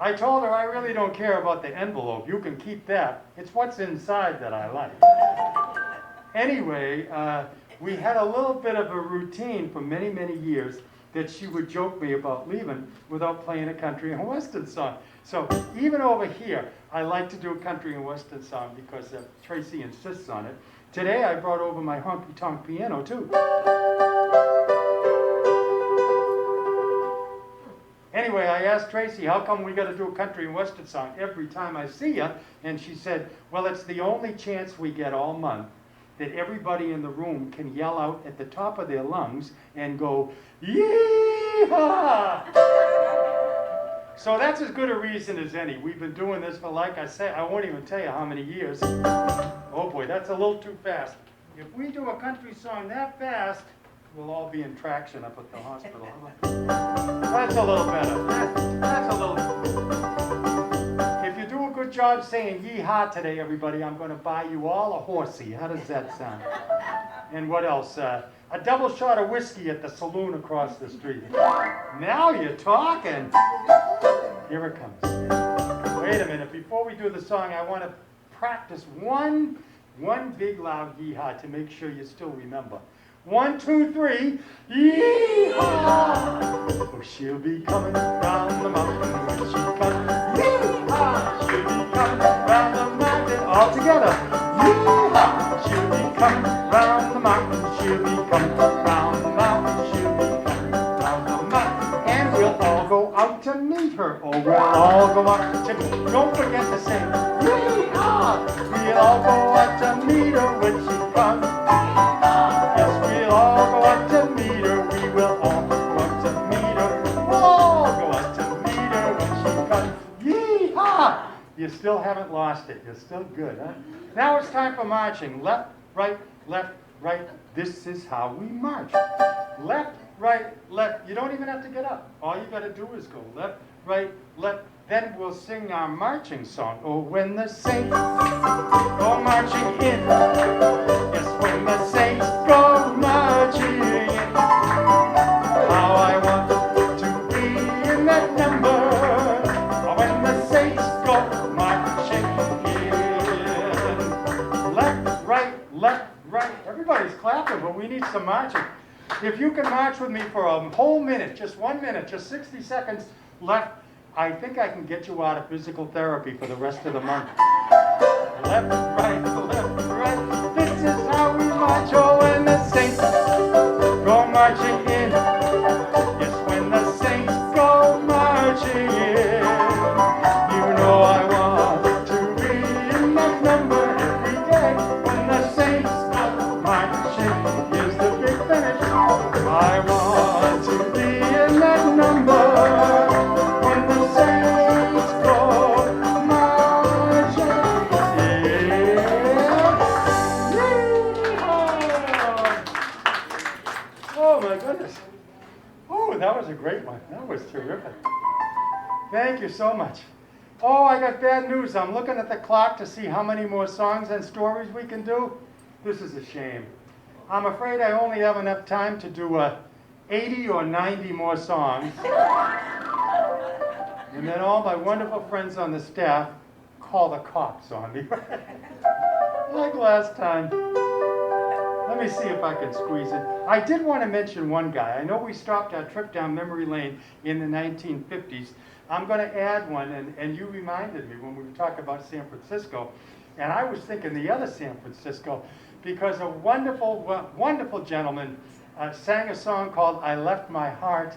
I told her I really don't care about the envelope. You can keep that. It's what's inside that I like. Anyway, we had a little bit of a routine for many, many years that she would joke me about leaving without playing a country and western song. So even over here, I like to do a country and western song because Tracy insists on it. Today I brought over my honky-tonk piano too. Anyway, I asked Tracy, how come we got to do a country and western song every time I see you? And she said, well, it's the only chance we get all month that everybody in the room can yell out at the top of their lungs and go, "Yee-haw!" So that's as good a reason as any. We've been doing this for, like I say, I won't even tell you how many years. Oh boy, that's a little too fast. If we do a country song that fast, we'll all be in traction up at the hospital. That's a little better. That's a little better. If you do a good job saying yee-haw today, everybody, I'm going to buy you all a horsey. How does that sound? And what else? A double shot of whiskey at the saloon across the street. Now you're talking. Here it comes. Wait a minute. Before we do the song, I want to practice one big loud yee-haw to make sure you still remember. 1, 2, 3, yee-haw! Oh, she'll be coming down the mountain when she comes. Yee-haw! She'll be coming down the mountain all together. Yee-haw! She'll be coming down the mountain. She'll be coming down the mountain. She'll be coming down the mountain. And we'll all go out to meet her. Oh, we'll all go out to meet her. Don't forget to say, yee-haw! We'll all go out to meet her when she comes. We'll all go out to meet her. We will all go out to meet her. We'll all go out to meet her when she comes. Yee-haw! You still haven't lost it. You're still good, huh? Now it's time for marching. Left, right, left, right. This is how we march. Left, right, left. You don't even have to get up. All you got to do is go left, right, left. Then we'll sing our marching song. Oh, when the saints go marching in. Yes, when the saints go marching in. How I want to be in that number. Oh, when the saints go marching in. Left, right. Everybody's clapping, but we need some marching. If you can march with me for a whole minute, just 1 minute, just 60 seconds left, I think I can get you out of physical therapy for the rest of the month. Left, right. This is how we march. Oh, when the saints go marching in. Yes, when the saints go marching in. You know I want to be in that number every day. When the saints go marching, here's the big finish. I want to be in that number. That was a great one. That was terrific. Thank you so much. Oh, I got bad news. I'm looking at the clock to see how many more songs and stories we can do. This is a shame. I'm afraid I only have enough time to do 80 or 90 more songs. And then all my wonderful friends on the staff call the cops on me. Like last time. Let me see if I can squeeze it. I did want to mention one guy. I know we stopped our trip down memory lane in the 1950s. I'm going to add one, and you reminded me when we were talking about San Francisco, and I was thinking the other San Francisco, because a wonderful gentleman sang a song called I Left My Heart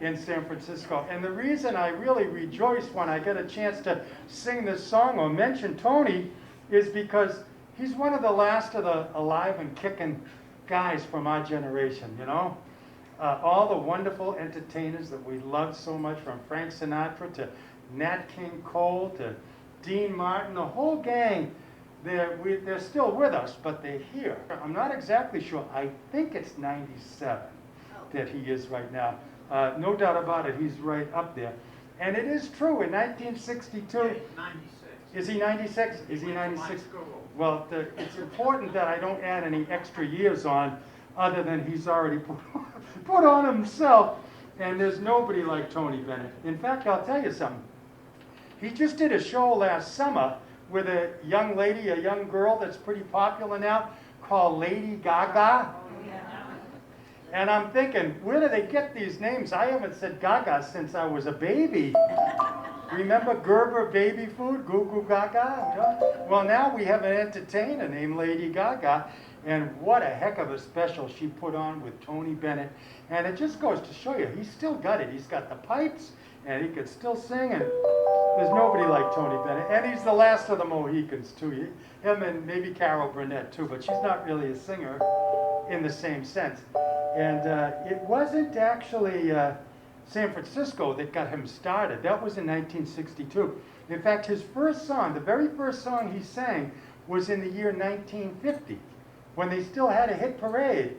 in San Francisco. And the reason I really rejoice when I get a chance to sing this song or mention Tony is because he's one of the last of the alive and kicking guys from our generation, you know? All the wonderful entertainers that we loved so much, from Frank Sinatra to Nat King Cole to Dean Martin, the whole gang, they're still with us, but they're here. I'm not exactly sure. I think it's 97 that he is right now. No doubt about it, he's right up there. And it is true, in 1962... 96. Is he 96? Is he 96? Well, it's important that I don't add any extra years on other than he's already put on himself. And there's nobody like Tony Bennett. In fact, I'll tell you something. He just did a show last summer with a young lady, a young girl that's pretty popular now, called Lady Gaga. And I'm thinking, where do they get these names? I haven't said Gaga since I was a baby. Remember Gerber baby food, Goo Goo Gaga? Well, now we have an entertainer named Lady Gaga, and what a heck of a special she put on with Tony Bennett. And it just goes to show you, he's still got it. He's got the pipes, and he could still sing, and there's nobody like Tony Bennett. And he's the last of the Mohicans, too. Him and maybe Carol Burnett, too, but she's not really a singer in the same sense. And it wasn't actually San Francisco that got him started. That was in 1962. In fact, his first song, the very first song he sang, was in the year 1950, when they still had a hit parade.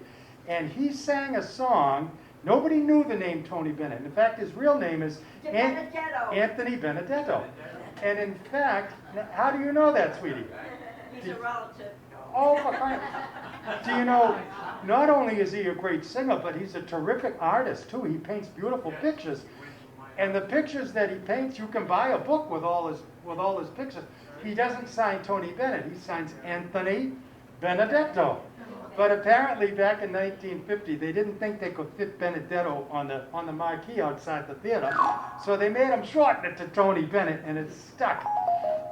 And he sang a song, nobody knew the name Tony Bennett. In fact, his real name is Anthony Benedetto. And in fact, how do you know that, sweetie? He's a relative. Oh, for crying. Do you know, not only is he a great singer, but he's a terrific artist, too. He paints beautiful pictures. And the pictures that he paints, you can buy a book with all his pictures. He doesn't sign Tony Bennett. He signs Anthony Benedetto. But apparently back in 1950, they didn't think they could fit Benedetto on the marquee outside the theater. So they made him shorten it to Tony Bennett, and it stuck.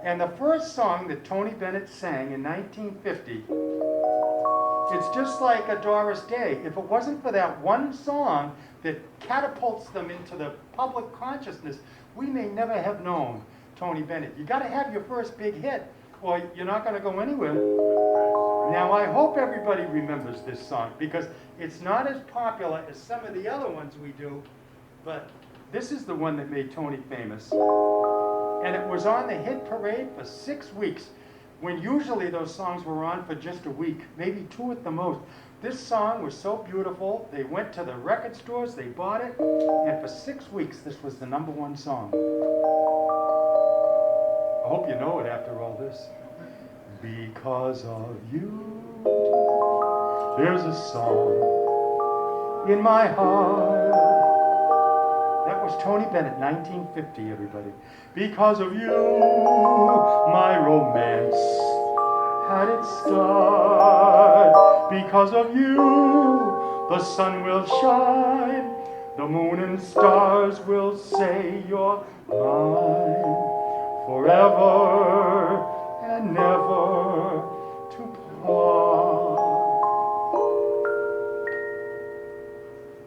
And the first song that Tony Bennett sang in 1950, it's just like a Doris Day. If it wasn't for that one song that catapults them into the public consciousness, we may never have known Tony Bennett. You got to have your first big hit, or you're not going to go anywhere. Now, I hope everybody remembers this song, because it's not as popular as some of the other ones we do, but this is the one that made Tony famous. And it was on the hit parade for 6 weeks, when usually those songs were on for just a week, maybe 2 at the most. This song was so beautiful, they went to the record stores, they bought it, and for 6 weeks this was the #1 song. I hope you know it after all this. Because of you, there's a song in my heart. That was Tony Bennett, 1950, everybody. Because of you, my romance had its start. Because of you, the sun will shine, the moon and stars will say you're mine forever and never to part.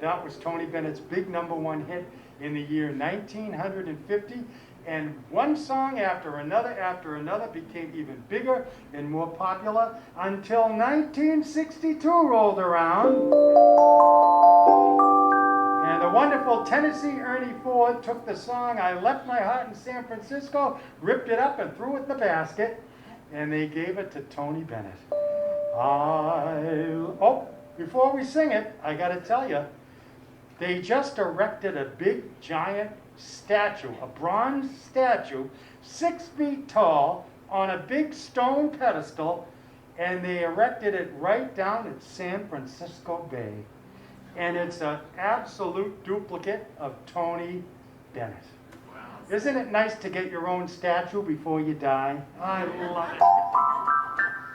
That was Tony Bennett's big #1 hit in the year 1950, and one song after another became even bigger and more popular until 1962 rolled around. And the wonderful Tennessee Ernie Ford took the song I Left My Heart in San Francisco, ripped it up and threw it in the basket, and they gave it to Tony Bennett. Before we sing it, I got to tell you, they just erected a big, giant statue, a bronze statue, 6 feet tall, on a big stone pedestal, and they erected it right down at San Francisco Bay. And it's an absolute duplicate of Tony Bennett. Isn't it nice to get your own statue before you die? I love it.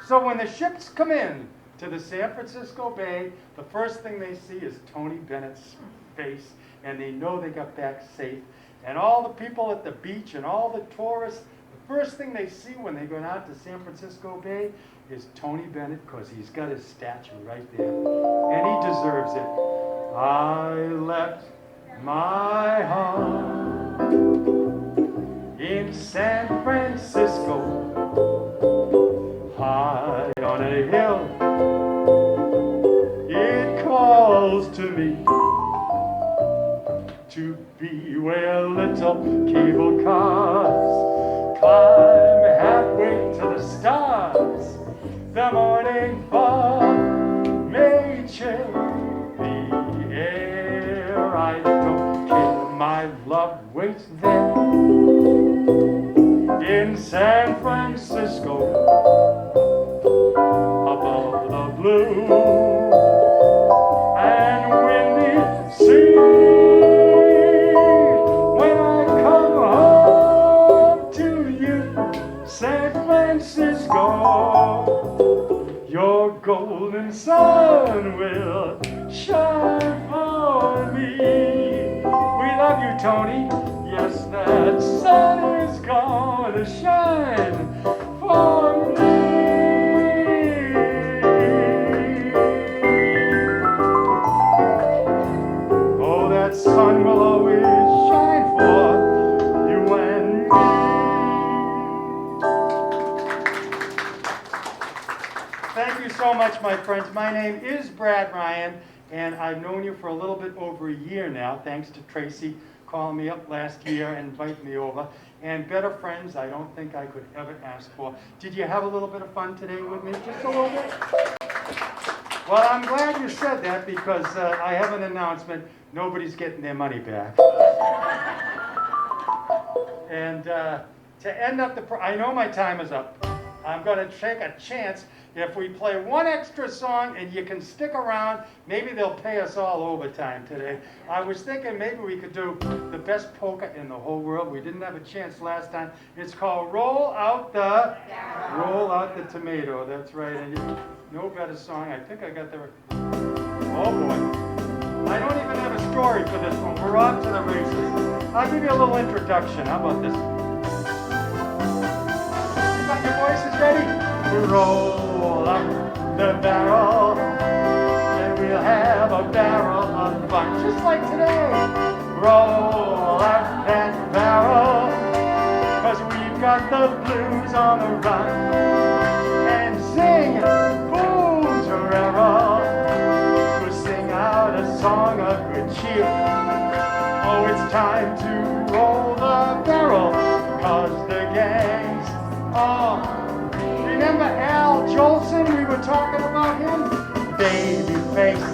So when the ships come in to the San Francisco Bay, the first thing they see is Tony Bennett's face, and they know they got back safe. And all the people at the beach and all the tourists, the first thing they see when they go out to San Francisco Bay is Tony Bennett, because he's got his statue right there. And he deserves it. I left my home in San Francisco, high on a hill. It calls to me to be where little cable cars climb halfway to the stars. The morning fog may chill the air. I don't care, my love waits there in San Francisco, above the blue and windy sea. When I come home to you, San Francisco, your golden sun will shine for me. We love you, Tony. Yes, that sun is gonna shine for me. Oh, that sun will always shine for you and me. Thank you so much, my friends. My name is Brad Ryan, and I've known you for a little bit over a year now, thanks to Tracy calling me up last year and inviting me over. And better friends I don't think I could ever ask for. Did you have a little bit of fun today with me? Just a little bit? Well, I'm glad you said that, because I have an announcement. Nobody's getting their money back. And to end up I know my time is up. I'm going to take a chance. If we play one extra song and you can stick around, maybe they'll pay us all overtime today. I was thinking maybe we could do the best polka in the whole world. We didn't have a chance last time. It's called Roll Out the Tomato. That's right. And no better song. I think I got the... Oh boy. I don't even have a story for this one. We're off to the races. I'll give you a little introduction. How about this? You got your voices ready? Roll up the barrel, and we'll have a barrel of fun, just like today. Roll up that barrel, 'cause we've got the blues on the run. And sing, boom, terrell, we'll sing out a song of good cheer. Oh, it's time to roll the barrel, 'cause the gang's on. Remember Al Jolson? We were talking about him. Baby face,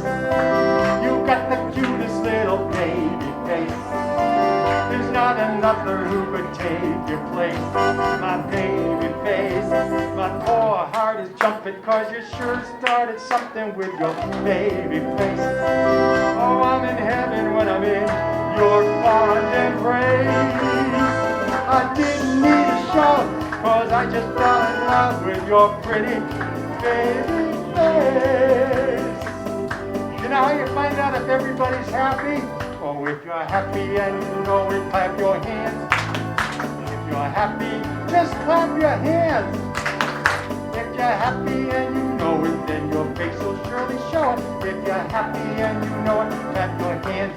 you got the cutest little baby face. There's not another who could take your place. My baby face, my poor heart is jumping, 'cause you sure started something with your baby face. Oh, I'm in heaven when I'm in your fond embrace. I didn't need a shout, 'cause I just fell in love with your pretty baby face. You know how you find out if everybody's happy? Oh, if you're happy and you know it, clap your hands. If you're happy, just clap your hands. If you're happy and you know it, then your face will surely show it. If you're happy and you know it, clap your hands.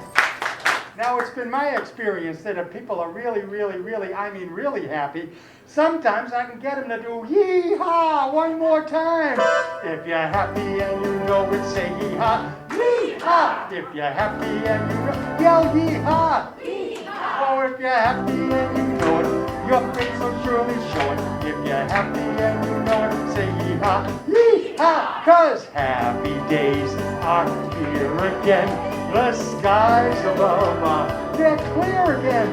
Now, it's been my experience that if people are really, really, really, I mean really happy, sometimes I can get them to do yee-haw one more time. If you're happy and you know it, say yee-haw, yee-haw. If you're happy and you know, yell yee-haw, yee-haw. Oh, if you're happy and you know it, your face will surely show it. If you're happy and you know it, say yee-haw, yee-haw. 'Cause happy days are here again. The skies above are, they're clear again.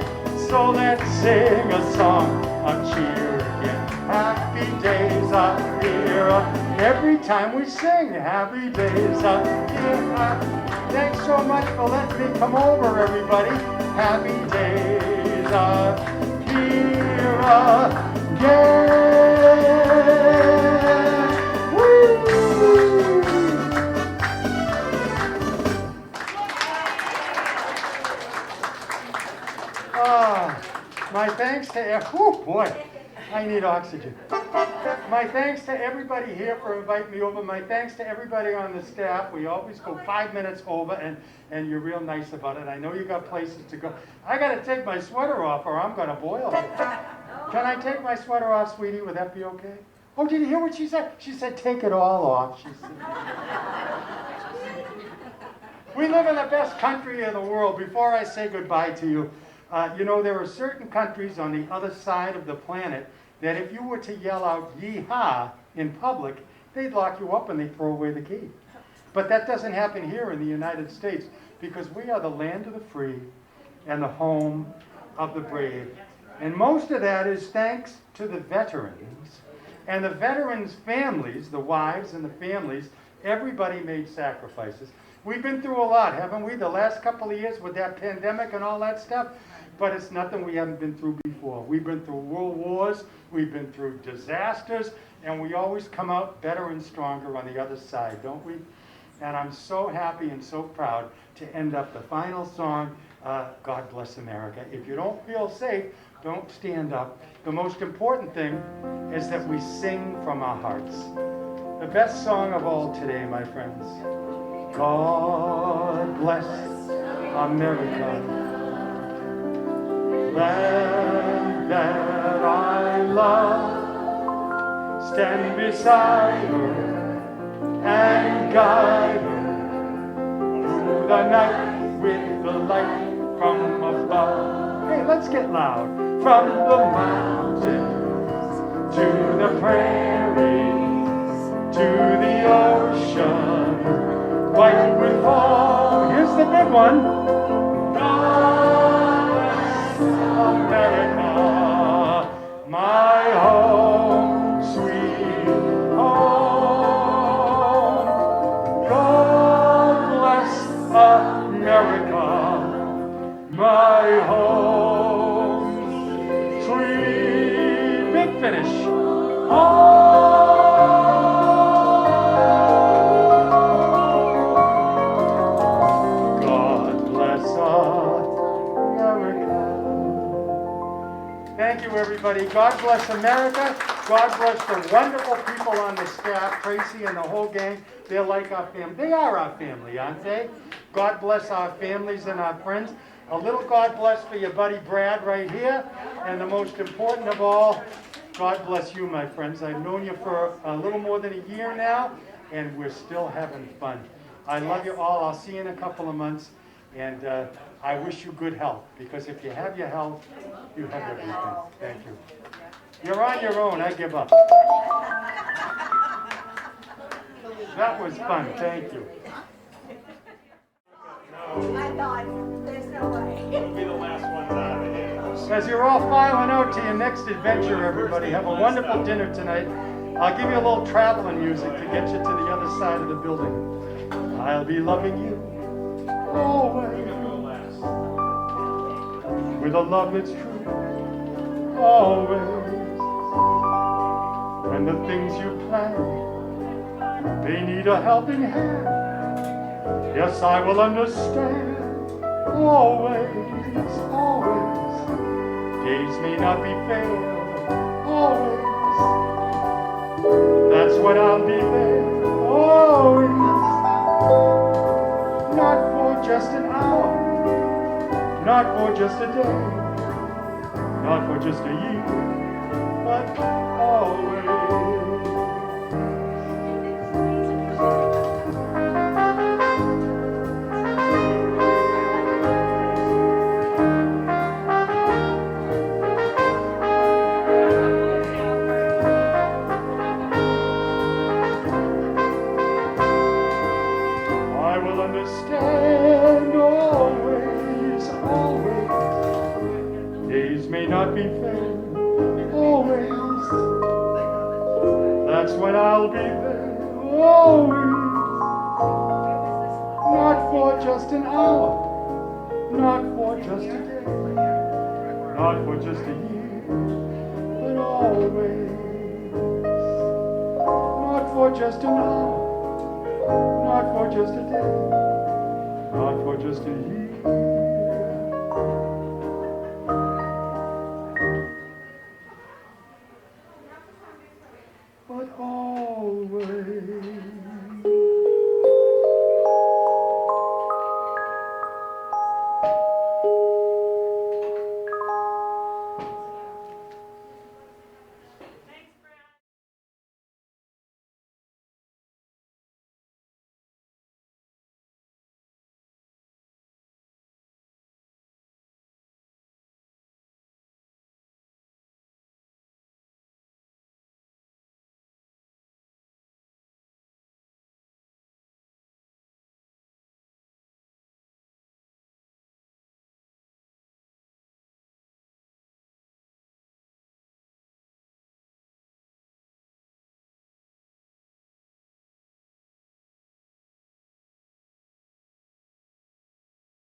So let's sing a song of cheer again. Happy days are here. Every time we sing, happy days are here. Thanks so much for letting me come over, everybody. Happy days are here again. Woo! My thanks to, oh boy, I need oxygen. My thanks to everybody here for inviting me over. My thanks to everybody on the staff. We always go 5 minutes over, and you're real nice about it. I know you got places to go. I got to take my sweater off or I'm going to boil it. Can I take my sweater off, sweetie? Would that be okay? Oh, did you hear what she said? She said, take it all off. She said. We live in the best country in the world. Before I say goodbye to you, you know, there are certain countries on the other side of the planet that if you were to yell out yee-haw in public, they'd lock you up and they'd throw away the key. But that doesn't happen here in the United States because we are the land of the free and the home of the brave. And most of that is thanks to the veterans. And the veterans' families, the wives and the families, everybody made sacrifices. We've been through a lot, haven't we, the last couple of years with that pandemic and all that stuff? But it's nothing we haven't been through before. We've been through world wars, we've been through disasters, and we always come out better and stronger on the other side, don't we? And I'm so happy and so proud to end up the final song, God Bless America. If you don't feel safe, don't stand up. The most important thing is that we sing from our hearts. The best song of all today, my friends. God bless America. Land that I love, stand beside her and guide her through the night with the light from above. Hey, let's get loud. From the mountains to the prairies to the ocean, white with fall. Here's the big one. America, my home, sweet home. God bless America, my home, sweet. Big finish. God bless America. Thank you, everybody. God bless America. God bless the wonderful people on the staff, Tracy and the whole gang. They're like our family. They are our family, aren't they? God bless our families and our friends. A little God bless for your buddy Brad right here. And the most important of all, God bless you, my friends. I've known you for a little more than a year now, and we're still having fun. I love you all. I'll see you in a couple of months. And I wish you good health, because if you have your health, you have everything. Thank you. You're on your own. I give up. That was fun. Thank you. I thought, there's no way. It'll be the last ones out of here. As you're all filing out to your next adventure, everybody, have a wonderful dinner tonight. I'll give you a little traveling music to get you to the other side of the building. I'll be loving you always with a love that's true. Always. When the things you plan, they need a helping hand. Yes, I will understand. Always, always. Days may not be fair. Always. That's when I'll be there. Always. Not for just an hour. Not for just a day. Not for just a year. But always. Understand always, always. Days may not be fair, always. That's when I'll be there, always. Not for just an hour, not for just a day, not for just a year, but always. Not for just an hour, not for just a day, not for just a year.